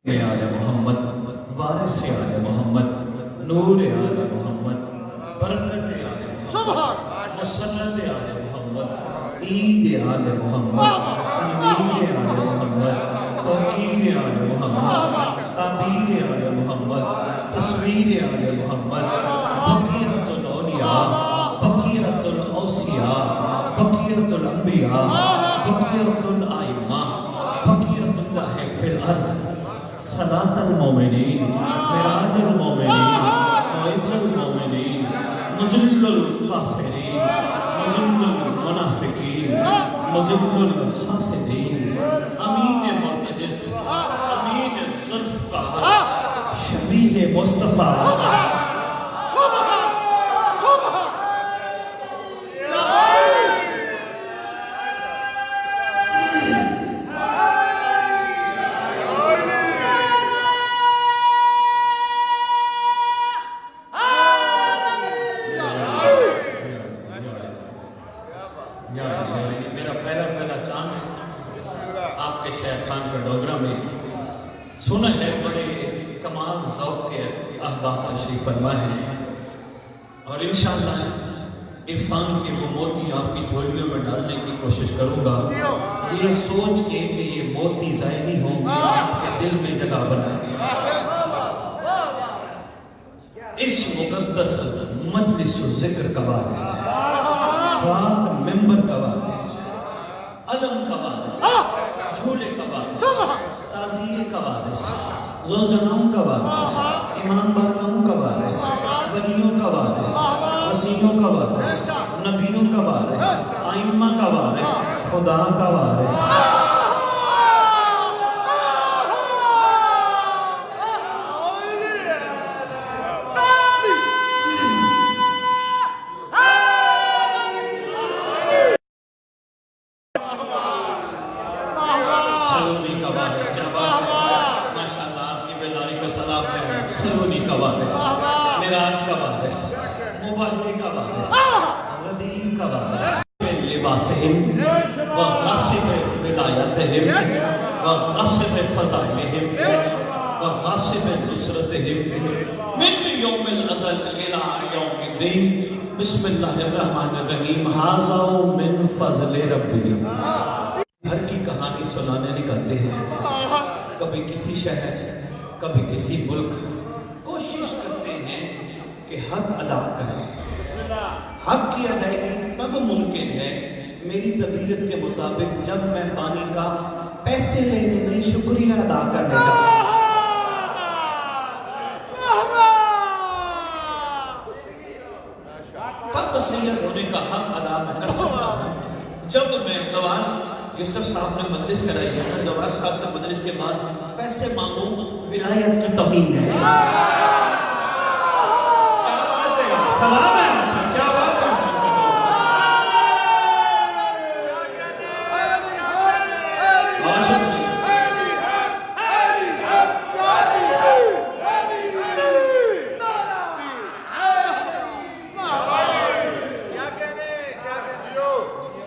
آل محمد، وارث آل محمد، نور آل محمد، برکت آل محمد، مسرت آل محمد، عید آل محمد، تنویر آل محمد، توقیر آل محمد، تعبیر آل محمد، تصویر آل محمد، بقیت الاولیاء، بقیت الاوصیاء، بقیت الانبیاء، بقیت الائمہ، بقیت اللہ فی الارض، صلاة المومنین، معراج المومنین، معز المومنین، مذل الکافرین، مذل المنافقین، مذل الحاسدین، امین مرتجس، امین ذوالفقار، شبیہ مصطفیٰ، میرا پہلا چانس آپ کے شیخ خان کا ڈوگرہ میں سنا ہے، بڑے کمال ذوق کے احباب تشریف فرما ہے، اور انشاءاللہ عرفان کے وہ موتی آپ کی جھولیوں میں ڈالنے کی کوشش کروں گا، یہ سوچ کے کہ یہ موتی ضائع نہیں ہوں گے، آپ کے دل میں جگہ بنائیں گے۔ اس مقدس مجلس و ذکر کا وارث، پاک ممبر کا وارث، علم کا وارث، جھولے کا وارث، تعزیے کا وارث، ذوالجلال کا وارث، امام بارگاہوں کا وارث، ولیوں کا وارث، وسیعوں کا وارث، نبیوں کا وارث، ائمہ کا وارث، خدا کا وارث، سلونی کا وارث، کیا بات ہے، ماشاءاللہ آپ کی بیداری کو سلام ہے، سلونی کا وارث، معراج کا وارث، مباہلی کا وارث، غدیر کا وارث، لباسہم وغاصب ولایتہم وغاصب فضائلہم وغاصب نصرتہم من یوم الازل الى یوم الدین، بسم اللہ الرحمن الرحیم، ھذا من فضل ربی۔ گھر کی کہانی سنانے نکلتے ہیں، کبھی کسی شہر، کبھی کسی ملک، کوشش کرتے ہیں کہ حق ادا کریں۔ حق کی ادائیگی تب ممکن ہے میری طبیعت کے مطابق جب میں پانی کا پیسے لینے نہیں، شکریہ ادا کرنے کا۔ تب وصیت ہونے کا حق ادا میں کر سکتا ہوں جب میں زوار یوسف صاحب نے مجلس کرائی ہے، میں زوار صاحب سے مجلس کے بعد پیسے مانگوں، ولایت کی توہین ہے۔ کیا بات ہے، سلام ہے، کیا بات ہے، بہت شکریہ۔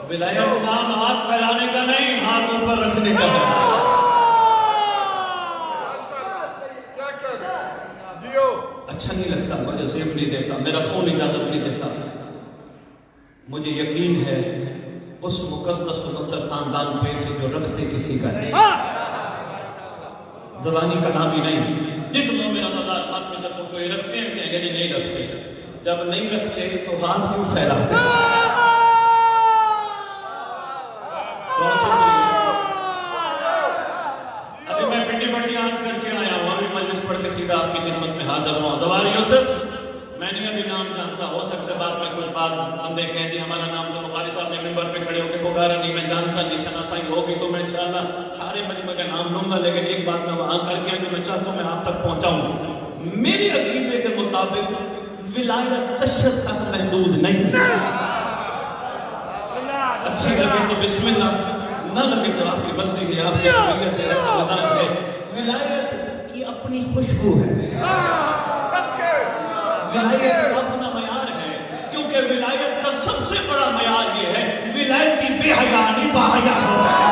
ولایت نام ہاتھ پھیلانے کا نہیں، ہاتھ اوپر رکھنے کا ہے۔ اچھا نہیں لگتا، مجھے زیب نہیں دیتا، میرا خون اجازت نہیں دیتا۔ مجھے یقین ہے اس مقدس و مطلق خاندان پہ کہ جو رکھتے کسی کا نہیں، زبانی کلامی نہیں۔ جس مومن عزادار ہاتھ میں سے پوچھو یہ رکھتے ہیں کہ اگر نہیں رکھتے، جب نہیں رکھتے تو ہاتھ کیوں پھیلاتے ہیں؟ ابھی میں پنڈی بٹی عرض کر کے آیا ہوں، ابھی مجلس پڑھ کے سیدھا آپ کی خدمت میں حاضر ہوں۔ زوار یوسف، میں نہیں ابھی نام جانتا، ہو سکتا بعد میں کچھ بات بندے کہہ دی ہمارا نام تو بخاری صاحب نے منبر پہ کھڑے ہو کے پکارا نہیں، میں جانتا نہیں، شناسائی ہوگی تو میں انشاءاللہ سارے مجمع کا نام لوں گا، لیکن ایک بات میں وہاں کر کے جو میں چاہتا ہوں میں آپ تک پہنچاؤں۔ میری عقیدے کے مطابق ولایت تشدد تک محدود نہیں، اچھی لگے تو بسم اللہ، نہ لگے تو آپ کی مرضی ہے، آپ کی طبیعت ہے، آپ کی ہے۔ ولایت کی اپنی خوشبو ہے، ولایت اپنا معیار ہے، کیونکہ ولایت کا سب سے بڑا معیار یہ ہے ولایتی بے حیا نہیں باحیا ہوتا ہے۔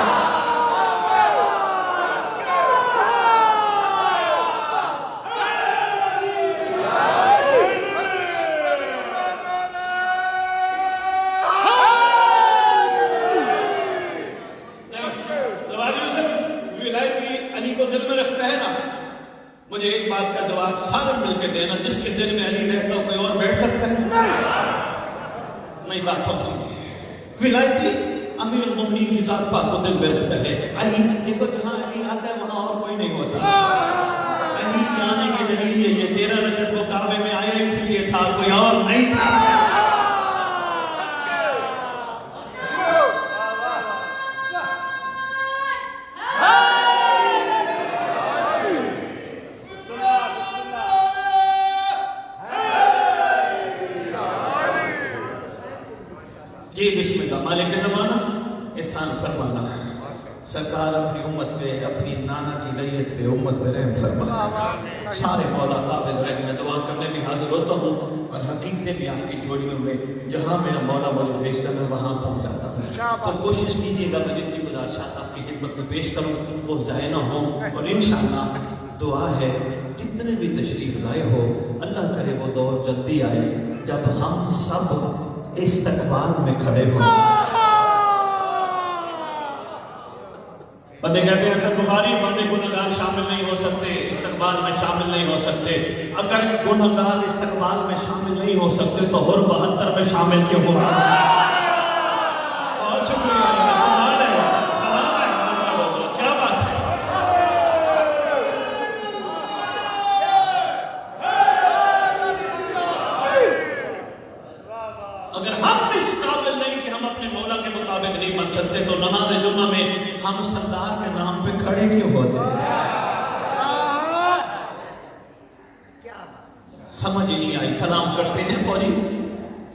کرتے ہیں نا, مجھے ایک بات کا جواب سارے مل کے دینا, جس کے دل میں علی رہتا ہو کوئی اور بیٹھ سکتا ہے؟ نہیں بات پہنچی. ولایتی امیر المومنین کی ذات پاک کو دل میں رکھتا ہے. علی دیکھو جہاں علی آتا ہے وہاں اور کوئی نہیں ہوتا. علی کے آنے کی دلیل یہ 13 رجب کو کعبے میں آیا اس لیے تھا, کوئی اور نہیں تھا. جی بسم اللہ. مالک زمانہ احسان فرمانا, سرکار اپنی امت پہ, اپنی نانا کی نیت پہ, امت پہ رحم فرمانا. سارے مولا قابل رحم ہے. دعا کرنے بھی حاضر ہوتا ہوں اور حقیقتیں بھی آپ کی جھولیوں میں جہاں میرا مولا مجھے بھیجتا میں وہاں پہنچ جاتا ہوں. تو کوشش کیجیے گا میں جتنی گزارشات آپ کی خدمت میں پیش کروں وہ ضائع نہ ہوں. اور انشاءاللہ دعا ہے جتنے بھی تشریف لائے ہو اللہ کرے وہ دور جلدی آئے جب ہم سب استقبال میں کھڑے ہوں. بندے کہتے ہیں حسن بخاری بندے گنہگار شامل نہیں ہو سکتے, استقبال میں شامل نہیں ہو سکتے. اگر گنہگار استقبال میں شامل نہیں ہو سکتے تو ہر 72 میں شامل کیوں ہو رہا ہے؟ بہت شکریہ, سلام ہے, کیا بات ہے. اگر ہم اس قابل نہیں کہ ہم اپنے مولا کے مطابق نہیں بن سکتے تو نماز جمعہ میں ہم سردار کے نام پہ کھڑے کیوں ہوتے ہیں؟ سمجھ ہی نہیں آئی. سلام کرتے ہیں فوری,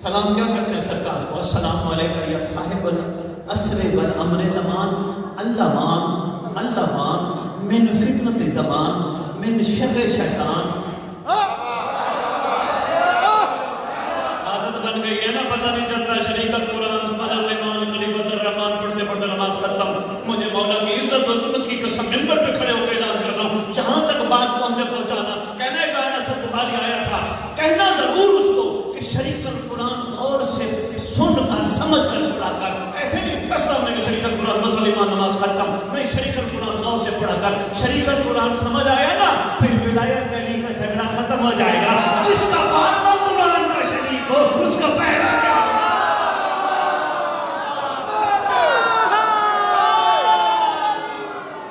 سلام کیا کرتے ہیں سرکار کو؟ السلام علیکم یا صاحب العصر والامر زمان, اللہ مان من فتنت زمان من شر شیطان. عادت بن گئی ہے نا, پتہ نہیں چلتا شریک القرآن سبحان خلیفۃ الرحمن پڑھتے پڑھتے نماز ختم. مجھے مولا کی عزت و عظمت کی قسم منبر پہ کھڑے ہو کے اعلان کر رہا ہوں, جہاں تک بات پہنچے پہنچانا. کہنے کا ہے حسن بخاری آیا تھا, کہنا ضرور اس کو کہ شریک القرآن غور سے سن کر سمجھ کر پڑھا کر. ایسے نہیں فیصلہ ہونے کہ شریک القرآن مسلمان نماز ختم نہیں, شریک القرآن غور سے پڑھا کر. شریک القرآن سمجھ آیا نا, پھر ولایت علی کا جھگڑا ختم ہو جائے گا. جس کا فاطمہ قرآن کا شریک ہو اس کا پہلا کیا؟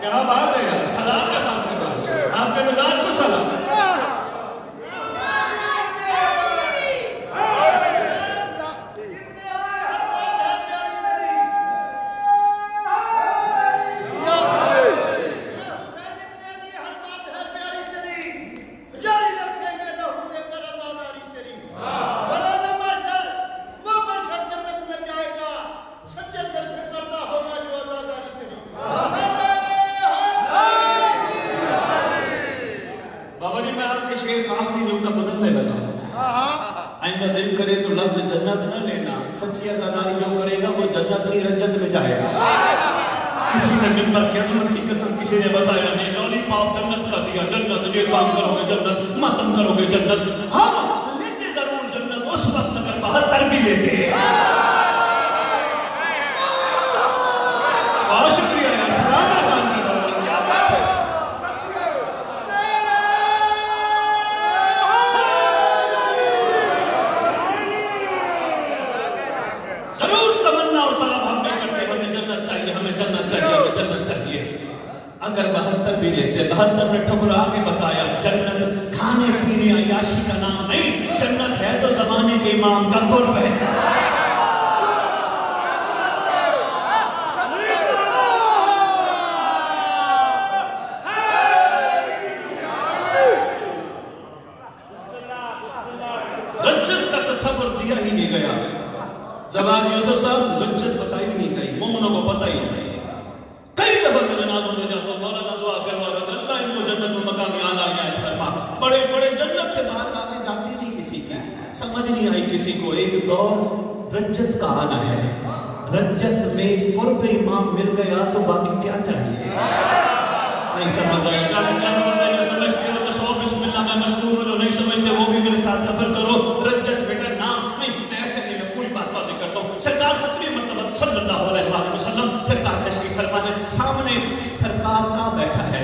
کیا بات ہے یار, سلام کے ساتھ کی بات ہے, آپ کے مزاج کو سلام. آئندہ دل کرے تو لفظ جنت نہ لینا, سچی عزاداری جو کرے گا وہ جنت نہیں رجت میں جائے گا. کسی نے منبر کی عظمت کی قسم کسی نے بتایا نہیں, لولی پاپ جنت کا دیا, جنت یہ کام کرو گے جنت, ماتم کرو گے جنت. ہم لیتے ضرور جنت اس وقت اگر 72 بھی لیتے ہیں. بہت شکریہ یار, سلام رحمان کی بات, کیا بات ہے. اگر 72 بھی لیتے, 72 میں ٹھکرا کے بتایا جنت کھانے پینے عیاشی کا نام نہیں, جنت ہے تو زمانے کے امام کا قرب ہے. رجت کا تصور دیا ہی نہیں گیا. زبان یوسف صاحب رجت بتائی نہیں گئی, مومنوں کو پتہ ہی نہیں. کئی دفعہ میں جنازوں میں جاتا ہوں, مولانا دعا کروا رہا تھا, اللہ ان کو جنت میں مقام اعلیٰ عنایت فرما. بڑے بڑے جنت سے بات آنے جاتی نہیں کسی کی, سمجھ نہیں آئی کسی کو. ایک دور رجت کا آنا ہے, رجت میں قرب امام مل گیا تو باقی کیا چاہیے. نہیں سمجھ آئے, چند بندے جو سمجھتے ہو تو سو بسم اللہ میں مشغول ہو, جو نہیں سمجھتے وہ بھی میرے ساتھ سفر کرو. رجت بیٹا نام نہیں, ایسے نہیں, میں پوری بات واضح کرتا ہوں. سرکار ختمی مرتبہ صلی اللہ علیہ وسلم سرکار تشریف فرما ہے, سامنے سرکار کا بیٹھا ہے,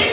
1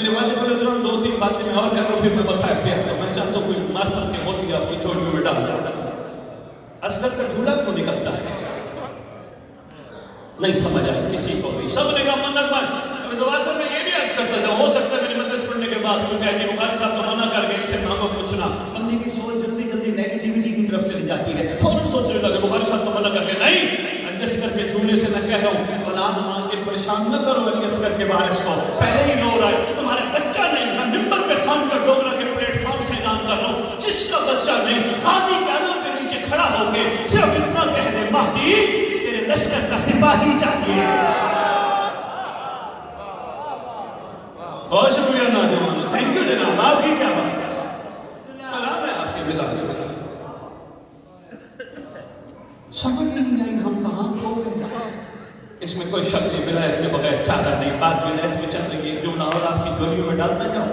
میرے واجب الحترام 2-3 باتیں میں اور کر رہا ہوں، پھر میں مسائل پیش کرتا ہوں. میں چاہتا ہوں کوئی معرفت کے موتی آپ کی چھوٹیوں میں ڈال دیں. اصغر کا جھولا کیوں نکلتا ہے؟ نہیں سمجھ آیا کسی کو بھی. سب نے کہا منت مان. زوال صاحب میں یہ بھی عرض کرتا تھا، ہو سکتا ہے میری مجلس پڑھنے کے بعد کوئی کہہ دی بخاری صاحب تو منع کر گئے ان سے مانگو پوچھنا. بندے کی سوچ جلدی جلدی نیگیٹیوٹی کی طرف چلی جاتی ہے، فوراً سوچنے لگے بخاری صاحب تو منع کر گئے. نہیں، علی اصغر کے جھولے سے میں کہہ رہا ہوں اولاد مانگ کے پریشان نہ کرو علی اصغر کے وارث کو. پہلے ہی رو رہا ہے تمہارا بچہ نہیں تھا، ممبر پہ خان کا ڈوگرا کے پلیٹ فارم سے اعلان کر رہا ہوں جس کا بچہ نہیں قاضی کے آنوں کے نیچے کھڑا ہو کے صرف اتنا کہہ دے مہدی تیرے لشکر کا سپاہی چاہیے. بہت شکریہ نوجوان، تھینک یو جناب. آپ کی کیا بات ہے، سلام ہے آپ کے مزاج میں. سمجھ نہیں آئی ہم کہاں کھو گئے. اس میں کوئی شک نہیں، ولایت کے بغیر چادر نہیں. بات ولایت میں چل رہی ہے، ایک جملہ اور آپ کی جولیوں میں ڈالتا جاؤ.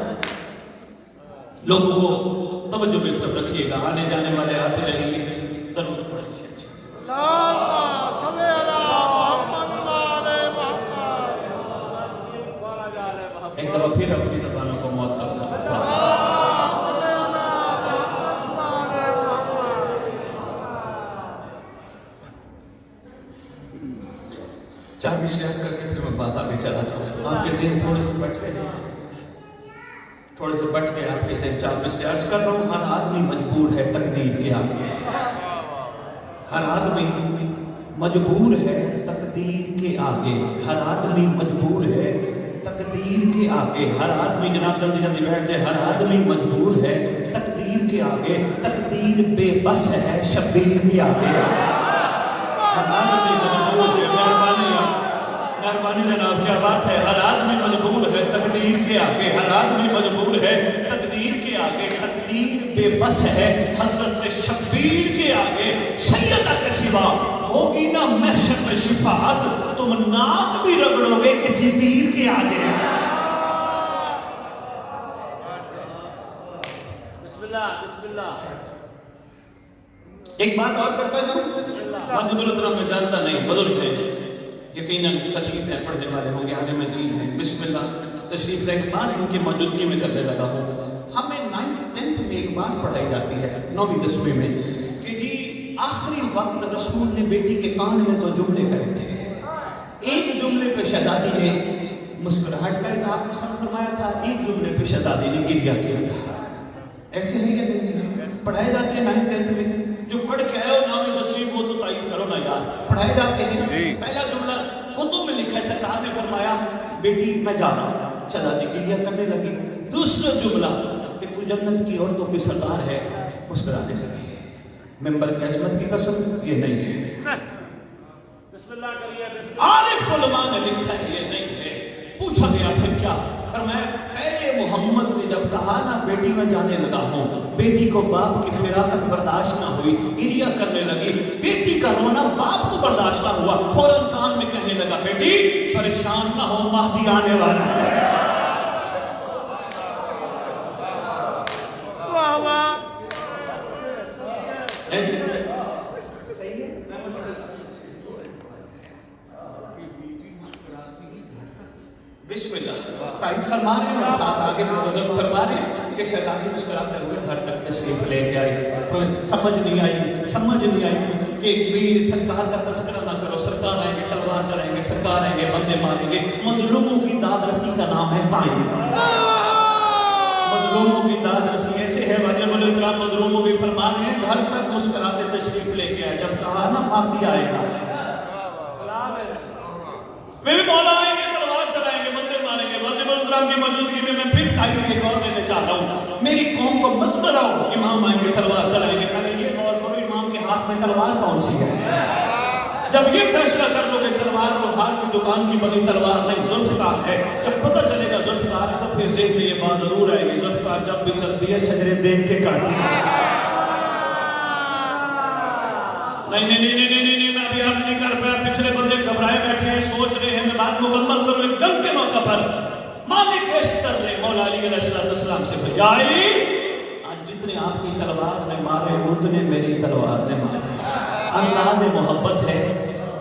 لوگوں کو توجہ کی طرف رکھیے گا، آنے جانے والے آتے رہیں گے. ضرور ایک دفعہ پھر اپنی زبانوں کو معطل کرنا. چار مشریاز کر کے پھر میں بات آگے چلاتا ہوں. آپ کے ذہن تھوڑے سے بٹ گئے، آپ کے ذہن. چار مشریاز کر رہا ہوں. ہر آدمی مجبور ہے تقدیر کے آگے. ہر آدمی مجبور ہے تقدیر کے آگے. ہر آدمی مجبور ہے تقدیر کے آگے. ہر آدمی، جناب جلدی جلدی بیٹھ جائے، ہر آدمی مجبور ہے تقدیر کے آگے. تقدیر بے بس ہے شبیر کے آگے. ہر آدمی مجبور ہے. مہربانی جناب، کیا بات ہے. ہر آدمی مجبور ہے تقدیر کے آگے. ہر آدمی مجبور ہے تقدیر کے آگے. تقدیر بے بس ہے حضرت شبیر کے آگے. سیدہ کے سوا ہوگی نہ محشر میں شفاعت، تم ناک بھی رگڑو گے کسی تیر کے آگے. بسم اللہ. ایک بات اور کرتا جاؤں. واجب الحترام میں جانتا نہیں، بزرگ ہے، یقیناً خطیب ہیں، پڑھنے والے ہوں گے، عالم دین ہیں. بسم اللہ تشریف لے. ایک بات ان کی موجودگی میں کرنے لگا ہوں. ہمیں 9th 10th میں ایک بات پڑھائی جاتی ہے، 9ویں 10ویں میں، کہ جی آخری وقت رسول نے بیٹی کے کان میں 2 جملے کہے تھے. ایک جملے پہ شہزادی نے مسکراہٹ کا اظہار پسند فرمایا تھا، ایک جملے پہ شہزادی نے گریہ کیا تھا. ایسے نہیں کہ پڑھائے جاتے ہیں 9th 10th میں. جو پڑھ کے آئے ہو 9ویں 10ویں وہ تو تائید کرو نا یار. پڑھائے جاتے ہیں. پہلا جملہ اردو میں لکھا ہے، سرکار نے فرمایا بیٹی میں جا رہا ہوں. شہزادی گریہ کرنے لگی. دوسرا جملہ کہ تو جنت کی عورتوں کی سردار ہے، مسکرانے لگی. ممبر کی عظمت کی قسم یہ نہیں ہے. عارف علماء نے لکھا ہے یہ نہیں ہے. پوچھا گیا پھر کیا؟ فرمایا پہلے محمد نے جب کہا نا بیٹی میں جانے لگا ہوں، بیٹی کو باپ کی فراقت برداشت نہ ہوئی، گریہ کرنے لگی. بیٹی کا رونا باپ کو برداشت نہ ہوا، فوراً کان میں کہنے لگا بیٹی پریشان نہ ہو، مہدی آنے والا ہے. بسم اللہ. تائید فرما رہے ہیں اور ساتھ آگے بزرگ فرما رہے ہیں کہ شہزادی مسکراتے ہوئے گھر تک تشریف لے کے آئی. سمجھ نہیں آئی کہ سرکار کا تذکرہ نہ کرو. سرکار آئیں گے تلوار چلائیں گے، سرکار آئیں گے بندے ماریں گے. مظلوموں کی داد رسی کا نام ہے قائم. مظلوموں کی داد رسی ایسے ہے. واجب الحترام مظلوموں بھی فرما رہے ہیں گھر تک مسکراتے تشریف لے کے آئے. جب کہا نا مہدی آئے گا، میں بھی مولا آئیں گے تلوار چلائیں گے بندے ماریں گے. واجب الحترام کی موجودگی میں میں پھر تائید ایک اور دینے چاہ رہا ہوں. میری قوم کو مت ڈراؤ، امام آئیں گے تلوار چلائیں گے. پہلے یہ غور کرو امام کے ہاتھ میں تلوار کون سی ہے. جب یہ فیصلہ کر لو کہ تلوار تو ہار کی دکان کی بنی تلوار نہیں، ذوالفقار ہے، جب پتہ چلے گا ذوالفقار ہے تو پھر ذہن میں یہ بات ضرور آئے گی ذوالفقار جب بھی چلتی ہے شجرے دیکھ کے کاٹتی ہے. نہیں میں ابھی عرض نہیں کر پایا. پچھلے بندے گھبرائے بیٹھے ہیں، سوچ رہے ہیں میں بات مکمل کروں. ایک جنگ کے موقع پر مالک اشتر نے مولا علی علیہ السلام سے کہا یا علی آج جتنے آپ کی تلوار نے مارے اتنے میری تلوار نے مارے. انداز محبت ہے،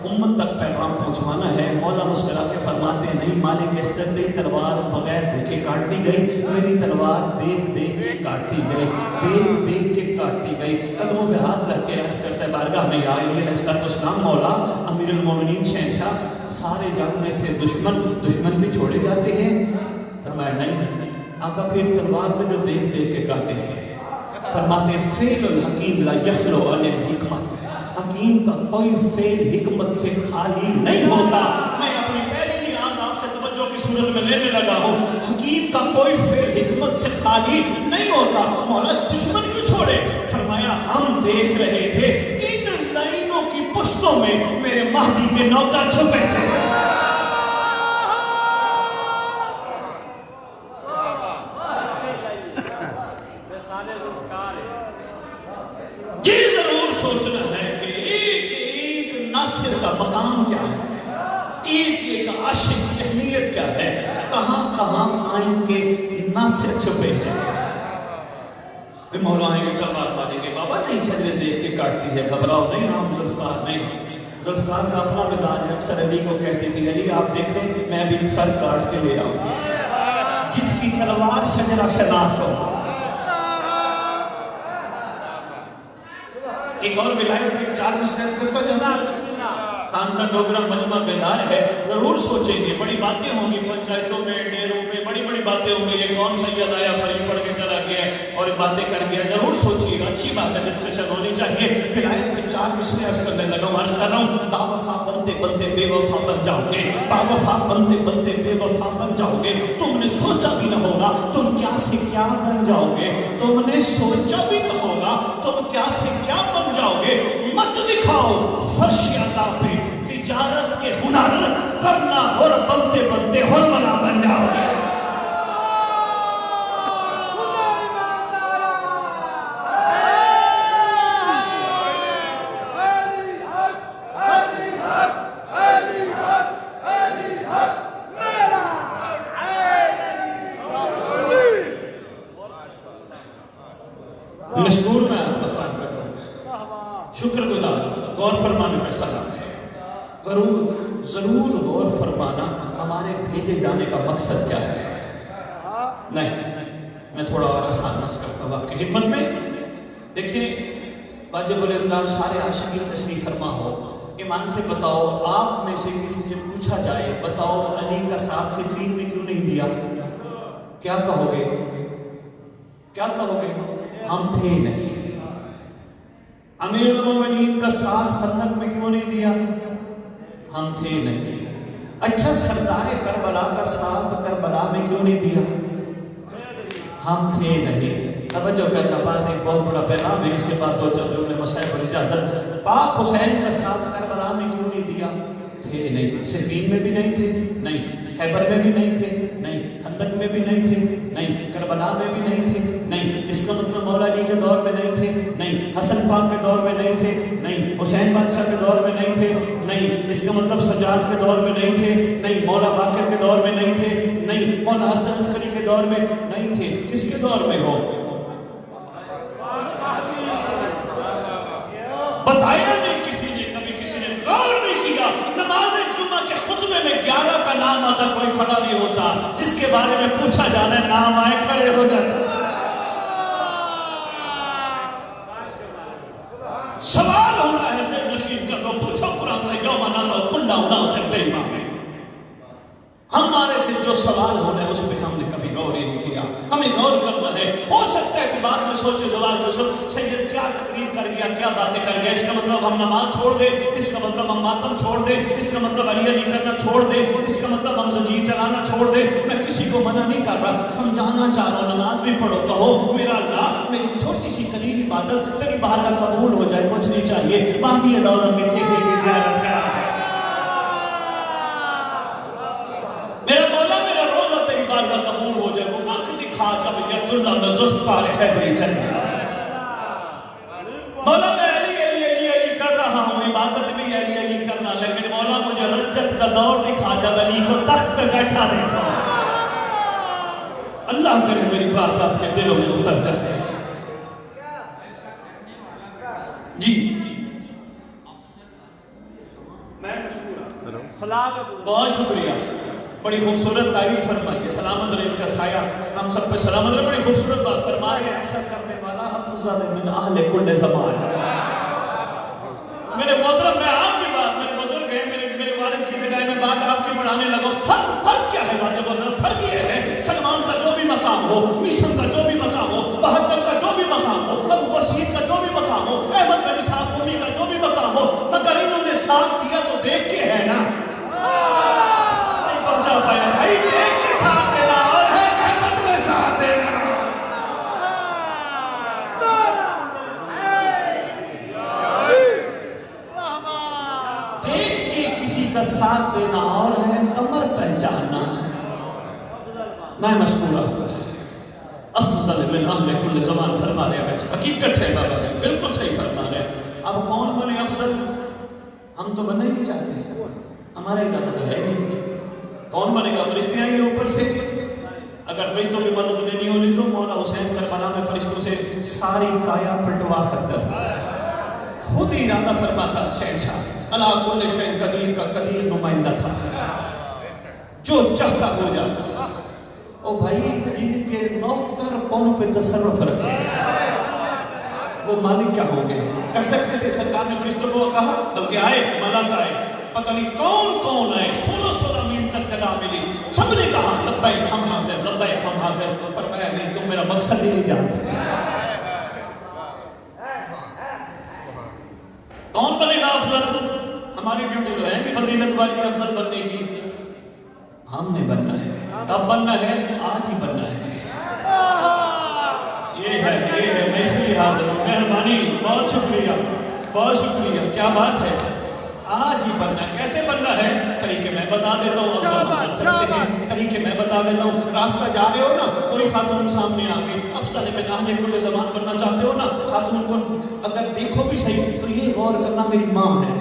امت تک پیغام پہنچوانا ہے۔ مولا مسکرا کے فرماتے ہیں نہیں مالک استر تیری تلوار بغیر دیکھے کاٹتی گئی، میری تلوار دیکھ دیکھ کے کاٹتی گئی، دیکھ دیکھ کے کاٹتی گئی۔ قدموں پہ ہاتھ رکھ کے عرض کرتا ہے بارگاہ میں یا علی علیہ السلام مولا امیر المومنین شہنشاہ سارے جنگ میں تھے دشمن بھی چھوڑے جاتے ہیں؟ فرمایا نہیں آقا پھر تلوار میں جو دیکھ دیکھ کے کاٹے ہیں۔ فرماتے ہیں فعل الحکیم لا یخلو عن الحکمت، حکیم کا کوئی فعل حکمت سے خالی نہیں ہوتا۔ میں اپنی پہلی نیاز آپ سے توجہ کی صورت میں لینے لگا ہوں، حکیم کا کوئی فعل حکمت سے خالی نہیں ہوتا۔ مولا دشمن کیوں چھوڑے؟ فرمایا ہم دیکھ رہے تھے ان لائنوں کی پشتوں میں میرے مہدی کے نوکر چھپے تھے۔ یہ ضرور سوچنا ہے کہ ایک ایک ناصر کا مقام کیا ہے، ایک ایک عاشق کی اہمیت کیا ہے، کہاں کہاں قائم کے ناصر چھپے ہیں۔ مولا آئیں گے تلوار ماریں گے، بابا نہیں شجرے دیکھ کے کاٹتی ہے، گھبراؤ نہیں، ہم ذوالفقار نہیں۔ ذوالفقار کا اپنا مزاج ہے، اکثر علی کو کہتی تھی علی آپ دیکھیں میں بھی سر کاٹ کے لے آؤں گی، جس کی تلوار شجرہ شناس ہو۔ ایک اور ولایت میں 4 مصرع کرتا جانا خان کا ڈوگرا مجمع بیدار ہے، ضرور سوچیں گے بڑی باتیں ہوں گی پنچایتوں میں ڈیروں میں، بڑی باتیں ہوں گی، یہ کون سید آیا فریب پڑھ کے چلا گیا اور باتیں کر گیا، ضرور سوچیے اچھی بات ہے، ڈسکشن ہونی چاہیے۔ ولایت میں 4 مصرع عرض کرنے لگا ہوں، عرض کر رہا ہوں باوفا بنتے بنتے بے وفا بن جاؤ گے، باوفا بنتے بنتے بے وفا بن جاؤ گے، تم نے سوچا بھی نہ ہوگا تم کیا سے کیا بن جاؤ گے، تم نے سوچا بھی نہ ہوگا تم کیا سے کیا بن جاؤ گے، مت دکھاؤ فرش عذاب پہ تجارت کے ہنر، ورنہ اور بنتے بنتے اور بنا بن جاؤ گے۔ مشکور میں شکر گزار، غور فرمانے کا سلام ہے، ضرور غور فرمانا ہمارے بھیجے جانے کا مقصد کیا ہے۔ نہیں میں تھوڑا اور آسان ناس کرتا ہوں آپ کی خدمت میں۔ دیکھیں واجب الاحترام سارے عاشقین تشریف فرما ہو، ایمان سے بتاؤ آپ میں سے کسی سے پوچھا جائے بتاؤ علی کا ساتھ سے فیل نے کیوں نہیں دیا، کیا کہو گے؟ کیا کہو گے؟ ہم تھے نہیں۔ امیر المومنین کا ساتھ خندق میں کیوں نہیں دیا؟ ہم تھے نہیں۔ اچھا سردار کربلا کا ساتھ کربلا میں کیوں نہیں دیا؟ ہم تھے نہیں۔ توجہ کرنا بات ایک بہت بڑا پیغام ہے، اس کے بعد 2-4 جملے مسائل پر اجازت۔ پاک حسین کا ساتھ کربلا میں کیوں نہیں دیا؟ تھے نہیں۔ صفین میں بھی نہیں تھے، نہیں خیبر میں بھی نہیں تھے، نہیں خندق میں بھی نہیں تھے، نہیں کربلا میں بھی نہیں تھے، نہیں اس کا مطلب مولا علی کے دور میں نہیں تھے، نہیں حسن پاک کے دور میں نہیں تھے، نہیں حسین بادشاہ کے دور میں نہیں تھے، نہیں اس کا مطلب سجاد کے دور میں نہیں تھے، نہیں مولا باقر کے دور میں نہیں تھے، نہیں مولا حسن عسکری کے دور میں نہیں تھے۔ کس کے دور میں ہو؟ بتایا نہیں کسی نے، کبھی کسی نے غور نہیں کیا۔ نماز جمعہ کے خطبے میں 11 کا نام اگر کوئی کھڑا نہیں ہوتا، جس کے بارے میں پوچھا جانا ہے نام آئے کھڑے ہو جاتے۔ سوال ہونا ہے سے نشین کر لو، پوچھو قرآن سے یوم نالو کل اناس بإمامہم۔ ہمارے سے جو سوال ہونا ہے اس پہ ہم نے کبھی غور ہی نہیں کیا۔ ہمیں غور کرنا ہے، ہو سکتا ہے کہ بعد میں سوچے زوال یوسف سید کیا تقریر کر گیا، کیا باتیں کر گیا، اس کا مطلب ہم نماز چھوڑ دیں، اس کا مطلب ہم ماتم چھوڑ دیں، اس کا مطلب علی علی کرنا چھوڑ دیں، اس کا مطلب ہم زنجیر چلانا چھوڑ دیں۔ میں کسی کو منع نہیں کر رہا، سمجھانا چاہ رہا ہوں، نماز بھی پڑھو، کہو میرا اللہ میری چھوٹی سی قلیل عبادت تیری بارگاہ قبول ہو جائے، کچھ نہیں چاہیے، باقی دوروں میں چہرے کی زیارت کرا ہے۔ میرا مولا میرا روزہ تیری بارگاہ قبول ہو جائے، وہ وقت دکھا کب یداللہ میں ذوالفقار حیدری چل جائے۔ مولا میں علی علی علی علی کر رہا ہوں، عبادت بھی علی علی کرنا، لیکن مولا مجھے رجت کا دور دکھا جب علی کو تخت پہ بیٹھا دیکھا۔ اللہ کرے میری بات آپ کے دلوں میں اتر جائے۔ جی میں بہت شکریہ، بڑی خوبصورت تعریف فرمائی، سلامت رہے ان کا سایہ ہم سب پہ سلامت رہے، بڑی خوبصورت بات فرمائی، ایسا کرنے والا افضل من اہل کل زمان۔ میرے محترم، میں آپ کی بات، میرے بزرگ ہیں، میرے والد کی جگہ میں بات آپ کی بڑھانے لگا، فرق کیا ہے واجب اللہ؟ فرق یہ ہے سلمان کا جو بھی مقام ہو، میشن کا جو بھی مقام ہو، بہتر کا جو بھی مقام ہو، ابو بشیر کا جو بھی مقام ہو، احمد بن اسحاق قمی کا جو بھی مقام ہو، مگر انہوں نے ساتھ دیا تو دیکھ کے ہے نا، نہیں پہنچا پایا بھائی، دیکھ کے ساتھ دینا اور ہے احمد میں ساتھ دینا۔ دیکھ کے کسی کا ساتھ دینا اور ہے کمر پہچاننا۔ میں مشکور آپ کا افضل من اہل کل زمان فرما رہے ہیں، حقیقت ہے بابا ہے، بالکل صحیح فرما رہے ہیں۔ اب کون بنے افضل؟ ہم تو بننا ہی نہیں چاہتے، ہمارا ارادہ تو ہے نہیں۔ کون بنے گا؟ فرشتے آئیں گے اوپر سے؟ اگر فرشتوں کی مدد لینی ہونی تو مولا حسین کربلا میں فرشتوں سے ساری کایا پلٹوا سکتا تھا، خود ہی ارادہ فرماتا شہنشاہ، اللہ کل شیء قدیر کا قدیر نمائندہ تھا، جو چاہتا ہو جاتا۔ او بھائی، جن کے نوکر قوم پہ تصرف رکھے وہ مالک کیا ہوں گے؟ کر سکتے تھے؟ سرکار نے فرشتوں کو کہا، بلکہ آئے، ملک آئے، پتہ نہیں کون آئے، 16 میل تک جگہ ملی، سب نے کہا لبیک ہم حاضر، لبیک ہم حاضر۔ فرمایا نہیں، تم میرا مقصد ہی نہیں جانتے۔ کون بنے گا افضل؟ ہماری ڈیوٹی تو ہے کہ فضیلت والی افضل بننے کی، ہم نے بننا ہے۔ کب بننا ہے؟ آج ہی بننا ہے۔ یہ ہے، میں اس لیے حاضر ہوں، مہربانی، بہت شکریہ، کیا بات ہے، آج ہی بننا ہے۔ کیسے بننا ہے؟ طریقے میں بتا دیتا ہوں، طریقے میں بتا دیتا ہوں۔ راستہ جا رہے ہو نا، کوئی خاتون سامنے آ گئی، افضل من اہل کل زمان بننا چاہتے ہو نا، خاتون کو اگر دیکھو بھی صحیح تو یہ غور کرنا میری ماں ہے،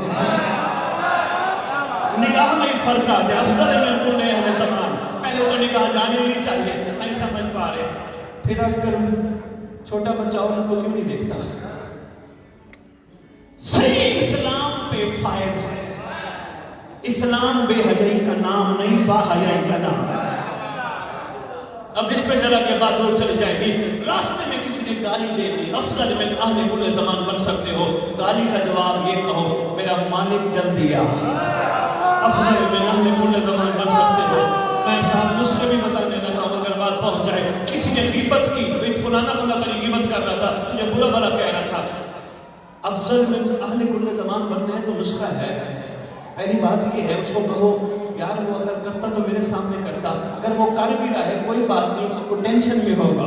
نگاہ میں فرق آ جائے، افضل من کل اہل زمان، پہلے تو نگاہ جانے نہیں چاہیے، نہیں سمجھ پا رہے، پھر عرض کروں چھوٹا بچہ عورت کو کیوں نہیں دیکھتا؟ صحیح اسلام پہ فائز ہے، اسلام بے حیائی کا نام نہیں، با حیائی کا نام ہے۔ اب اس پہ ذرا کے بعد روڈ چلی جائے گی، راستے میں کسی نے گالی دے دی، افضل من اہل کل زمان بن سکتے ہو، گالی کا جواب یہ کہو، میرا مالک جل دیا، افضل من اہل کل زمان بن سکتے ہو۔ میں صاحب نسخے بھی بتانے لگا ہوں، اگر بات پہنچ جائے، کسی نے غیبت کی، فلانا بندہ تیری غیبت کر رہا تھا، تجھے برا بھلا کہہ رہا تھا، افضل من اہل کل زمان بننا ہے تو نسخہ ہے۔ پہلی بات یہ ہے، اس کو کہو یار وہ اگر کرتا تو میرے سامنے کرتا، اگر وہ کر بھی رہا ہے کوئی بات نہیں، وہ ٹینشن میں ہوگا۔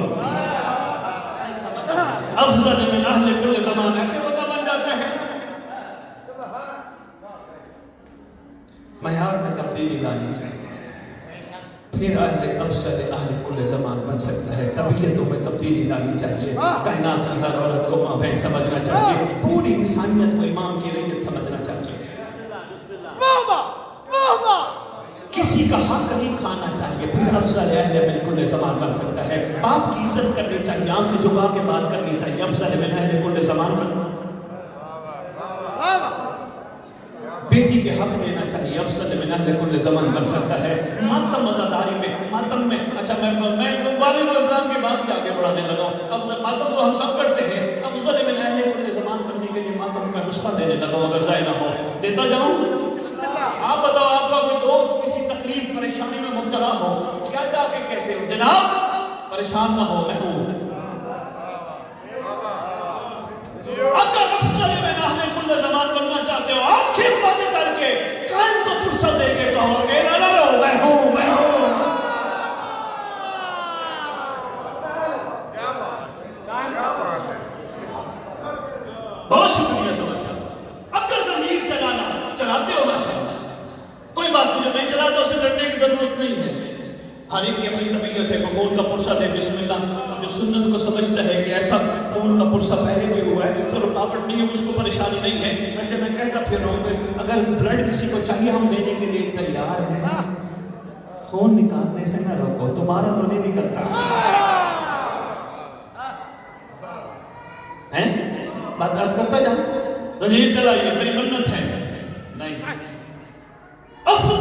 افضل من اہل کل زمان ایسے بتا بن جاتا ہے۔ معیار میں تبدیلی لانی چاہیے، پھر افضل اہل کل زمان بن سکتا ہے۔ طبیعتوں میں تبدیلی لانی چاہیے، کائنات کی ہر عورت کو ماں بہن سمجھنا چاہیے، پوری انسانیت کو امام کی ریت سمجھنا چاہیے، کسی کا حق نہیں کھانا چاہیے، پھر افضل اہل من کل زمان بن سکتا ہے۔ باپ کی عزت کرنی چاہیے، آنکھ جھکا کے بات کرنی چاہیے، افضل من اہل کل زمان بن۔ بیٹی کے حق دینا چاہیے، افضل من اہل کل زمان بن سکتا ہے۔ ماتم مزاداری میں، ماتم میں، اچھا میں والد اکرام کی بات ہی آگے بڑھانے لگا ہوں، افضل ماتم تو ہم سب کرتے ہیں، افضل من اہل کل زمان بننے کے لیے ماتم کا نسخہ دینے لگا ہوں، اگر ضائع نہ ہو دیتا جاؤں۔ آپ بتاؤ، آپ کا کوئی دوست کسی تکلیف پریشانی میں مبتلا ہو، کیا جا کے کہتے ہو؟ جناب پریشان نہ ہو، میں ہوں۔ اگر افضل من اہل کل زمان بننا چاہتے ہو، آنکھیں بند کر کے کان کو فرصت دے کے کہو، اکیلا نہ رہو، میں ہوں، میں ہوں۔ بہت شکریہ سمجھ صاحب۔ اگر زنجیر چلاتے ہو ماشاءاللہ، کوئی بات نہیں، جو نہیں چلاتا اسے ڈرنے کی ضرورت نہیں ہے، ہر ایک کی اپنی طبیعت ہے، خون کا پرسہ دے بسم اللہ، جو سنت کو سمجھتا ہے کہ ایسا خون کا پرسہ پہلے بھی ہوا ہے تو رکاوٹ نہیں ہے، اس کو پریشانی نہیں ہے۔ ویسے میں کہتا پھر رہا ہوں کہ اگر بلڈ کسی کو چاہیے ہم دینے کے لیے تیار ہیں، خون نکالنے سے نہ روکو، تمہارا تو نہیں نکلتا ہے، بات عرض کرتا جا، زنجیر چلائیے، میری منت ہے نہیں، افضل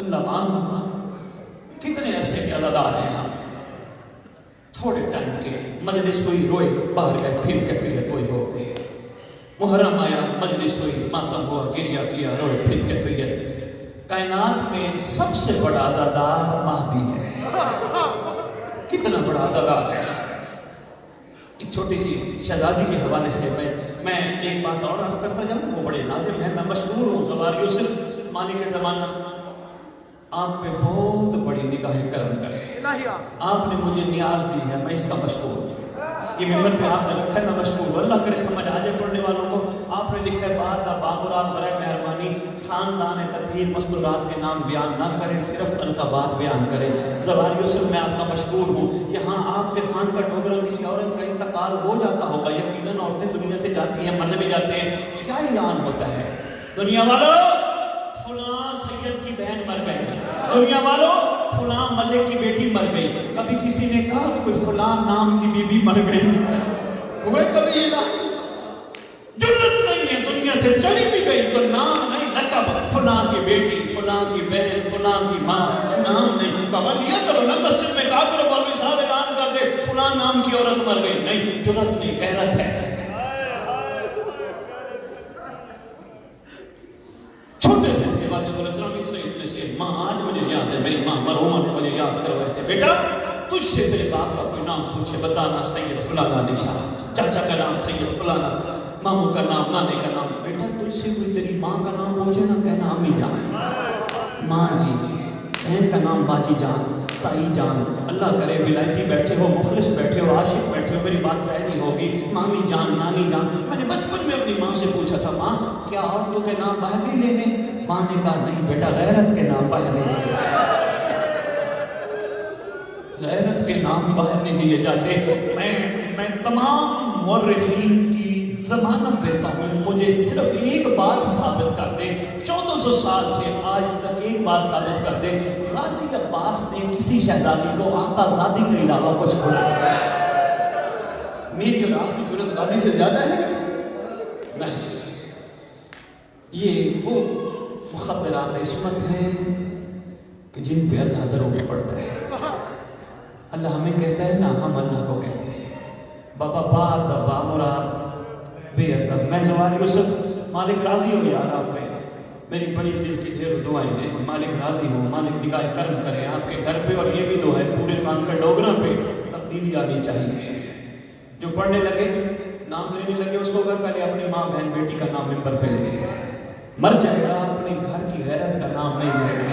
اللہ مان کتنے عرصے کے عزادار ہیں ہم، تھوڑے ٹائم کے مجلس ہوئی روئے باہر گئے پھر کیفیت ہوئی ہو گئی، محرم آیا مجلس ہوئی ماتم ہوا گریا کیا روئے پھر کیفیت۔ کائنات میں سب سے بڑا عزادار مہدی ہے، کتنا بڑا عزادار ہے۔ ایک چھوٹی سی شہزادی کے حوالے سے میں ایک بات اور عرض کرتا جاؤں، وہ بڑے ناظم ہیں، میں مشکور ہوں زوار یوسف مالک زمانہ، آپ پہ بہت بڑی نگاہ کرم کرے، آپ نے مجھے نیاز دی ہے، میں اس کا مشکور ہوں۔ یہ ممبر پہ آپ نے رکھا ہے، میں مشکور ہوں، اللہ کرے سمجھ آ جائے پڑھنے والوں کو۔ آپ نے لکھا ہے بات بامراد برائے مہربانی خاندان تطہیر مستورات کے نام بیان نہ کرے، صرف القابات بیان کرے۔ زوار یوسف میں آپ کا مشکور ہوں، یہاں آپ کے خان کا ڈوگرا کسی عورت کا انتقال ہو جاتا ہوگا، یقیناً عورتیں دنیا سے جاتی ہیں، مرد بھی جاتے ہیں، کیا اعلان ہوتا ہے دنیا والوں فلاں سید کی بہن مر گئی، دنیا والوں فلاں ملک کی بیٹی مر گئی، کبھی کسی نے کہا کوئی فلاں نام کی بی بی مر گئی ہوئے، کبھی یہ جرت نہیں ہے، دنیا سے چلی بھی گئی تو نام نہیں، لقب فلاں کی بیٹی، فلاں کی بہن، فلاں کی ماں، نام نہیں۔ بابا لیا کرو نا مسجد میں، کہا کرو مولوی صاحب اعلان کر دے فلاں نام کی عورت مر گئی، نہیں، جرت نہیں، غیرت ہے۔ چھوٹے سے تھے واجب الکرام، اتنے سے ماں، آج مجھے یاد ہے میری ماں مرحومہ نے مجھے یاد کروائے تھے، بیٹا تجھ سے تیرے باپ کا کوئی نام پوچھے بتانا سید فلانا نشان، چاچا کا نام سید فلانا، ماموں کا نام، نانے کا نام، بیٹا تجھ سے کوئی تیری ماں کا نام پوچھے نا کہنا امی جان، ماں جی، بہن کا نام باجی جان، تائی جان، اللہ کرے ولایتی بیٹھے ہو، مخلص بیٹھے ہو، عاشق بیٹھے ہو، میری بات ظاہر نہیں ہوگی، مامی جان، نانی جان۔ میں نے بچپن میں اپنی ماں سے پوچھا تھا ماں کیا عورتوں کے نام باہر نہیں لینے؟ ماں نے کہا نہیں بیٹا غیرت کے نام باہر نہیں لیے جاتے، غیرت کے نام باہر نہیں لیے جاتے۔ میں تمام مورخین کی ضمانت دیتا ہوں، مجھے صرف ایک بات ثابت کر دیں، 1400 سال سے آج تک ایک بات ثابت کر دیں، غازی عباس نے کسی شہزادی کو آقا زادی کے علاوہ کچھ بولا؟ میری اور آپ کی جرت غازی سے زیادہ ہے؟ نہیں، یہ وہ مخدرات عصمت ہیں کہ جن پہ اللہ درود پڑتا ہے۔ اللہ ہمیں کہتا ہے نا، ہم اللہ کو کہتے ہیں۔ بابا بات با مراد بے ادب، میں زوار یوسف مالک راضی ہو یار آپ پہ، میری بڑی دل کی ڈھیر دعائیں ہیں، مالک راضی ہو، مالک نگاہ کرم کرے آپ کے گھر پہ، اور یہ بھی دعا ہے پورے خان کا ڈوگرا پہ تبدیلی آنی چاہیے۔ جو پڑھنے لگے نام لینے لگے اس کو اگر پہلے اپنی ماں بہن بیٹی کا نام ممبر پہ لے، مر جائے گا اپنے گھر کی غیرت کا نام نہیں لے گا۔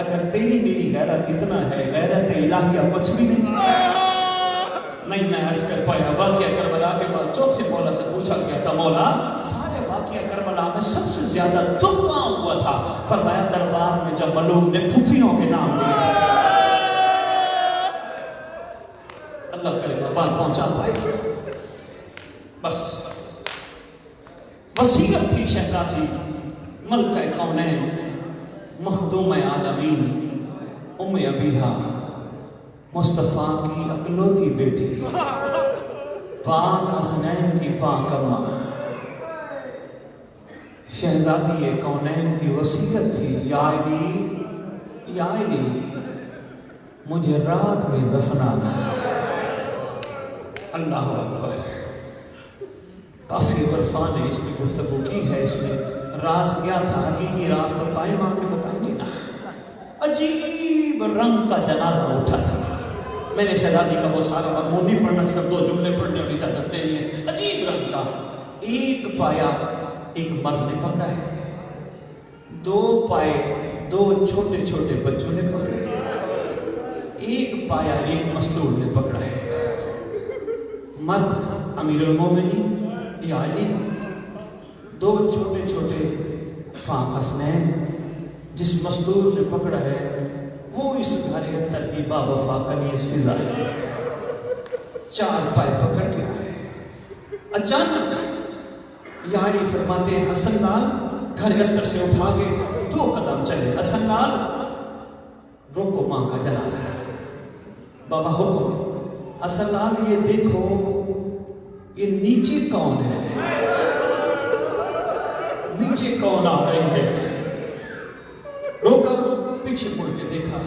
اگر تیری میری غیرت اتنا ہے، غیرت الہیہ کچھ بھی نہیں میں عرض کر پایا۔ واقعہ کربلا کے بعد چوتھے مولا سے پوچھا گیا تھا، مولا سارے واقعہ کربلا میں سب سے زیادہ دکھ کہاں ہوا تھا؟ فرمایا دربار میں جب ملوک نے پھوپھیوں کے نام لیے تھے۔ اللہ کرے بات پہنچا پائے، بس وصیت تھی شہزادی ملکہ کونین مخدوم عالمین ام ابیہا مصطفیٰ کی اکلوتی بیٹی پاک حسنین کی پاک اماں، شہزادی کونین کی وصیت تھی، یا علی مجھے رات میں دفنانا۔ اللہ اکبر، کافی عرفان نے اس میں گفتگو کی ہے، اس میں راز کیا تھا، حقیقی راز تو قائم آ کے بتائیں گے نا۔ عجیب رنگ کا جنازہ اٹھا تھا، میں نے شہزادی کا وہ سارا مضمون نہیں پڑھنا، صرف 2 جملے پڑھنے اور اجازت لینی ہے۔ عجیب رنگ کا، ایک پایا ایک مرد نے پکڑا ہے، 2 پائے 2 چھوٹے چھوٹے بچوں نے پکڑے، ایک پایا ایک مستور نے پکڑا ہے۔ مرد امیر المومنین یا علی، 2 چھوٹے چھوٹے پاک حسنین، جس مستور نے پکڑا ہے وہ اس گھر اندر کی با وفا کنیز فضا ہے، 4 پائے پکڑ کے آئے۔ اچانک یا علی فرماتے ہیں حسن لال، گھر اندر سے اٹھا کے 2 قدم چلے، حسن لال روکو ماں کا جنازہ ہے۔ بابا حکم، حسن لال یہ دیکھو یہ نیچے کون ہے، نیچے کون آ رہی ہے؟ روکا، پیچھے مڑ کے دیکھا،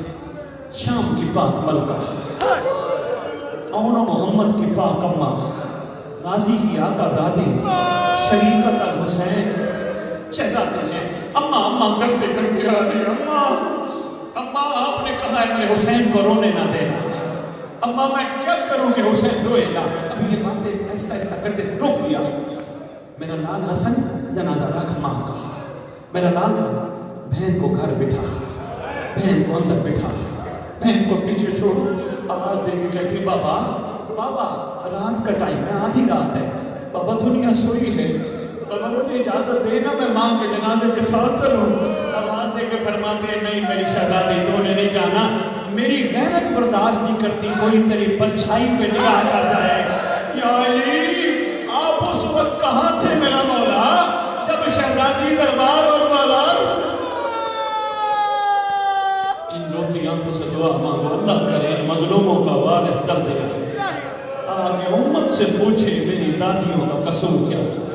شام کی پاک ملکہ، اون محمد کی پاک اماں، غازی کی آقا زادی، شریکت الحسین، شہزادی ہیں اماں کرتے کرتے آ رہی، اماں آپ نے کہا ہے میرے حسین کو رونے نہ دینا، اماں میں کیا کروں کہ حسین روئے گا؟ ابھی یہ باتیں ایسا ایسا کرتے روک لیا، میرا لال حسن جنازہ رکھ ماں کا، میرا لال بہن کو گھر بٹھا، بہن کو اندر بٹھا، بہن کو پیچھے چھوڑ، آواز دے کے کہتی بابا رات کا ٹائم ہے، آدھی رات ہے، بابا دنیا سوئی ہے، بابا مجھے اجازت دینا میں ماں کے جنازے کے ساتھ چلوں۔ آواز دے کے فرماتے ہیں نہیں میری شہزادی تو نے نہیں جانا، میری غیرت برداشت نہیں کرتی کوئی تیری پرچھائی پہ نگاہ کر جائے۔ یا علی آپ اس وقت کہاں تھے میرا مولا جب شہزادی دربار اور بازار؟ ان روتی آنکھوں سے دعا مانگو اللہ کرے مظلوموں کا وارث سب دے، آگے امت سے پوچھے میری دادیوں کا قصور کیا تھا۔